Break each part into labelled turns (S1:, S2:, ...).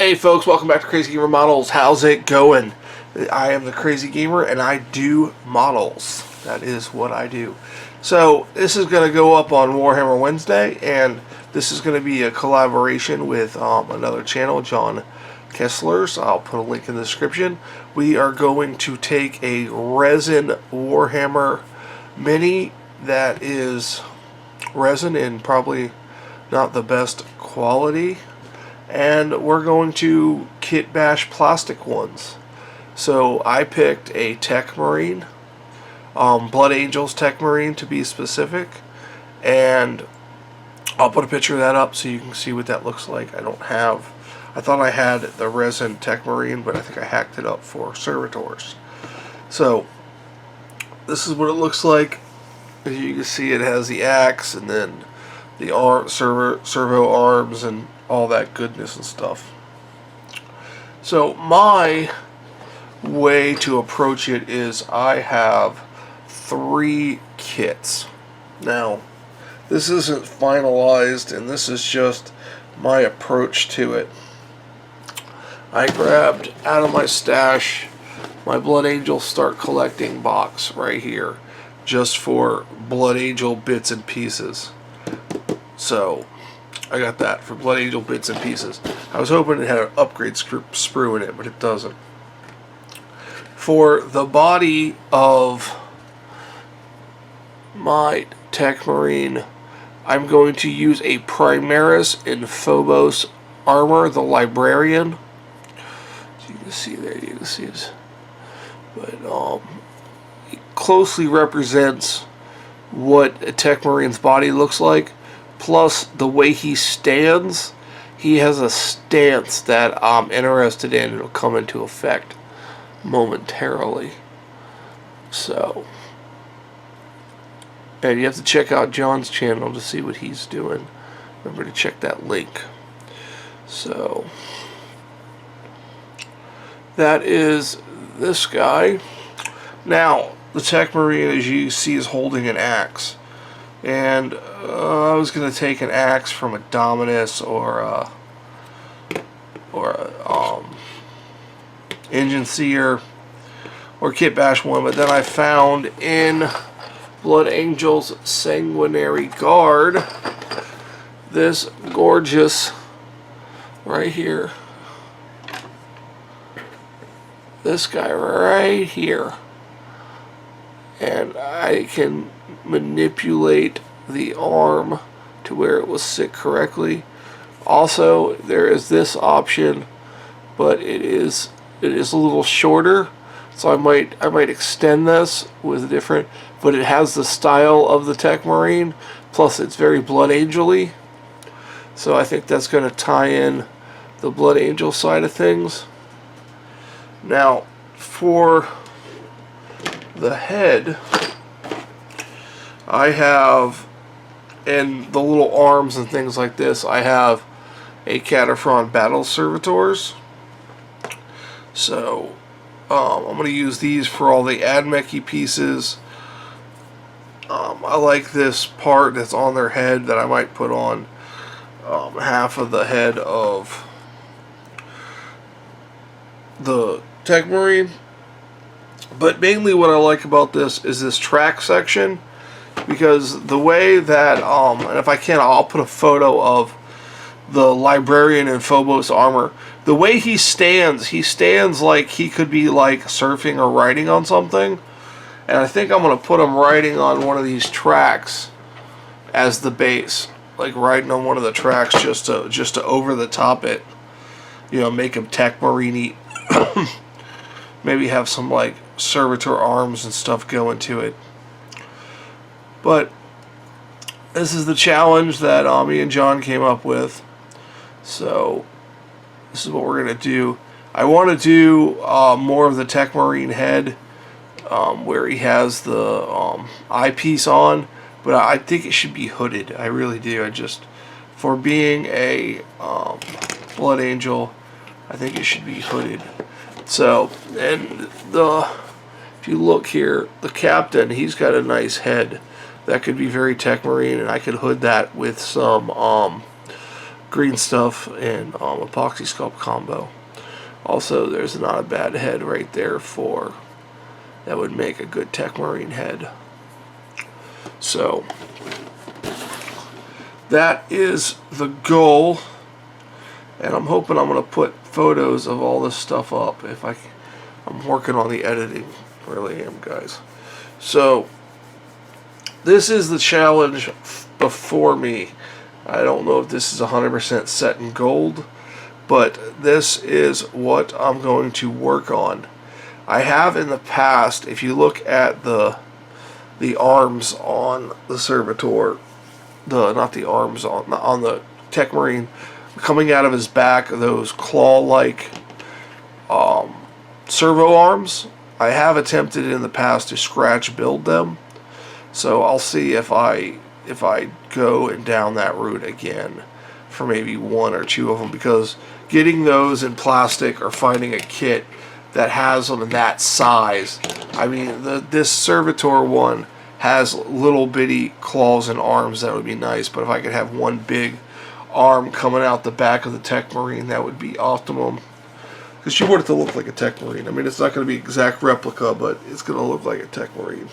S1: Hey folks, welcome back to Crazy Gamer Models. How's it going? I am the Crazy Gamer and I do models. That is what I do. So this is going to go up on Warhammer Wednesday, and this is going to be a collaboration with another channel, John Kessler's. I'll put a link in the description. We are going to take a resin Warhammer mini that is resin in probably not the best quality, and we're going to Kitbash plastic ones. So I picked a TechMarine, Blood Angels TechMarine to be specific, and I'll put a picture of that up so you can see what that looks like. I thought I had the resin TechMarine, but I think I hacked it up for servitors. So this is what it looks like. As you can see, it has the axe and then the servo arms and all that goodness and stuff. So my way to approach it is I have 3 kits. Now, this isn't finalized, and this is just my approach to it. I grabbed out of my stash my Blood Angel Start Collecting box right here, just for Blood Angel bits and pieces. So I got that for Blood Angel bits and pieces. I was hoping it had an upgrade sprue in it, but it doesn't. For the body of my TechMarine, I'm going to use a Primaris in Phobos armor, the Librarian. So you can see there, you can see it. But it closely represents what a TechMarine's body looks like. Plus, the way he stands, he has a stance that I'm interested in. It'll come into effect momentarily. So, and you have to check out John's channel to see what he's doing. Remember to check that link. So, that is this guy. Now, the TechMarine, as you see, is holding an axe. And I was going to take an axe from a Dominus or a Engine Seer or Kitbash one, but then I found in Blood Angel's Sanguinary Guard this gorgeous right here. This guy right here. And I can manipulate the arm to where it will sit correctly. Also, there is this option, but it is a little shorter, so I might extend this with a different, but it has the style of the TechMarine, plus it's very Blood Angel-y. So I think that's going to tie in the Blood Angel side of things. Now, for the head, I have, and the little arms and things like this, I have a Cataphront Battle Servitors. So I'm going to use these for all the Admech-y pieces. I like this part that's on their head that I might put on half of the head of the TechMarine. But mainly what I like about this is this track section, because the way that, and if I can, I'll put a photo of the Librarian in Phobos armor. The way he stands like he could be like surfing or riding on something. And I think I'm going to put him riding on one of these tracks as the base. Like riding on one of the tracks just to over the top it. You know, make him TechMarine-y. Maybe have some like servitor arms and stuff go into it. But this is the challenge that me and John came up with. So this is what we're going to do. I want to do more of the TechMarine head where he has the eyepiece on, but I think it should be hooded. I really do. For being a Blood Angel, I think it should be hooded. So, and if you look here, the captain, he's got a nice head. That could be very TechMarine, and I could hood that with some green stuff and epoxy sculpt combo. Also, there's not a bad head right there for that would make a good TechMarine head. So that is the goal, and I'm hoping I'm going to put photos of all this stuff up. I'm working on the editing, really am, guys. So this is the challenge before me. I don't know if this is 100% set in gold, but this is what I'm going to work on. I have in the past, if you look at the arms on the Servitor, not the arms on the TechMarine, coming out of his back, those claw-like servo arms, I have attempted in the past to scratch build them. So I'll see if I go and down that route again for maybe one or two of them, because getting those in plastic or finding a kit that has them in that size, I mean, this Servitor one has little bitty claws and arms. That would be nice, but if I could have one big arm coming out the back of the TechMarine, that would be optimum, because you want it to look like a TechMarine. I mean, it's not going to be exact replica, but it's going to look like a TechMarine.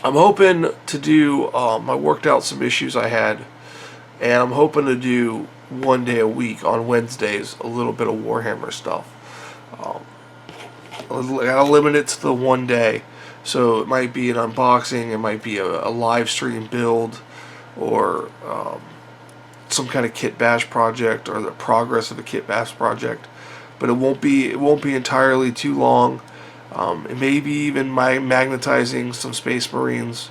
S1: I'm hoping to do, I worked out some issues I had, and I'm hoping to do one day a week on Wednesdays, a little bit of Warhammer stuff. I gotta limit it to the one day, so it might be an unboxing, it might be a live stream build, or some kind of Kitbash project, or the progress of a Kitbash project. But it won't be entirely too long. It may be even magnetizing some Space Marines.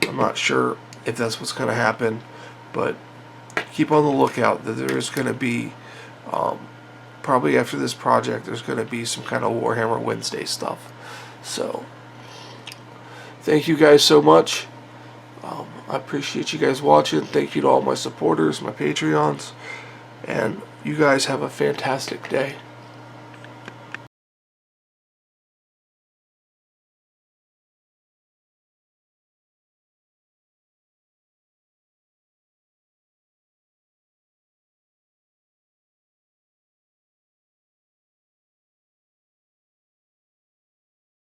S1: I'm not sure if that's what's going to happen, but keep on the lookout that there's going to be, probably after this project, there's going to be some kind of Warhammer Wednesday stuff. So, thank you guys so much. I appreciate you guys watching. Thank you to all my supporters, my Patreons, and you guys have a fantastic day.